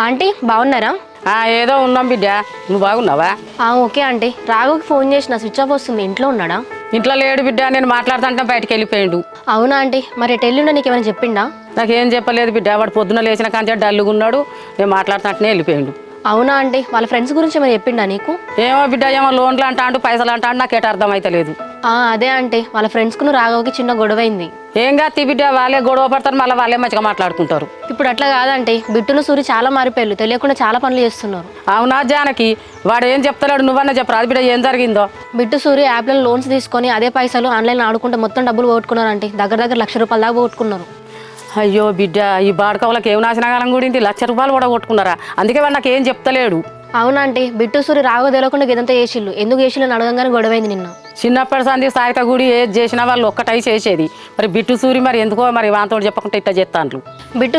Aunty బాగున్నారా? ఏదో ఉన్నాం బిడ్డ. నువ్వు బాగున్నావా? Okay aunty. రాఘవ్కి ఫోన్ చేసిన స్విచ్ ఆఫ్ వస్తుంది, ఇంట్లో ఉన్నాడా? ఇంట్లో లేడు బిడ్డ, నేను మాట్లాడుతుంటే బయటకు వెళ్ళిపోయాడు. అవునా ఆంటీ, మరి ఎటెల్లుండా నీకేమైనా చెప్పిండా? నాకేం చెప్పలేదు బిడ్డ, వాడు పొద్దున లేచిన కాంచే డల్లుగా ఉన్నాడు. నేను మాట్లాడుతుంటేనే వెళ్ళిపోయాడు. అవునా ఆంటీ, వాళ్ళ ఫ్రెండ్స్ గురించి ఏమైనా చెప్పిండా నీకు? ఏమో బిడ్డ, ఏమో లోన్లు అంటాడు, పైసలు అంటాడు, నాకేట అర్థం అయితే లేదు. అదే ఆంటీ, వాళ్ళ ఫ్రెండ్స్కు రాఘవ్కి చిన్న గొడవ అయింది. ఏం కాదు బిడ్డ, వాళ్ళే గొడవ పడతారు, మళ్ళీ వాళ్ళే మంచిగా మాట్లాడుకుంటారు. ఇప్పుడు అట్లా కాదంటే బిట్టును సూరి చాలా మారిపోయారు, తెలియకుండా చాలా పనులు చేస్తున్నారు. అవునా జానకి, వాడు ఏం చెప్తలేడు, నువ్వన్నా చెప్పరా బిడ్డ ఏం జరిగిందో? బిట్టు సూరి యాప్లలో లోన్స్ తీసుకొని అదే పైసలు ఆన్లైన్లో ఆడుకుంటే మొత్తం డబ్బులు పోగొట్టుకున్నారు అంటే దగ్గర ₹1,00,000 దాకా పోగొట్టుకున్నారు. అయ్యో బిడ్డ, ఈ బాడకవులకు ఏం నాశనకాలం కూడింది, ₹1,00,000 కూడా కొట్టుకున్నారా? అందుకే వాడు నాకు ఏం చెప్తలేడు. అవునంటే బిట్టు సూరి రాఘవ్ తెలియకుండా ఇదంతా చేసిళ్ళు, ఎందుకు చేసిళ్ళు అడగంగానే గొడవైంది నిన్న. చిన్నప్పటి సంది సాయిత గుడి ఏది చేసినా వాళ్ళు ఒక్కటై చేసేది. మరి బిట్టు సూరి మరి ఎందుకో మరి వాంతో చెప్పకుండా ఇట్లా చేస్తాండ్రు. బిట్టు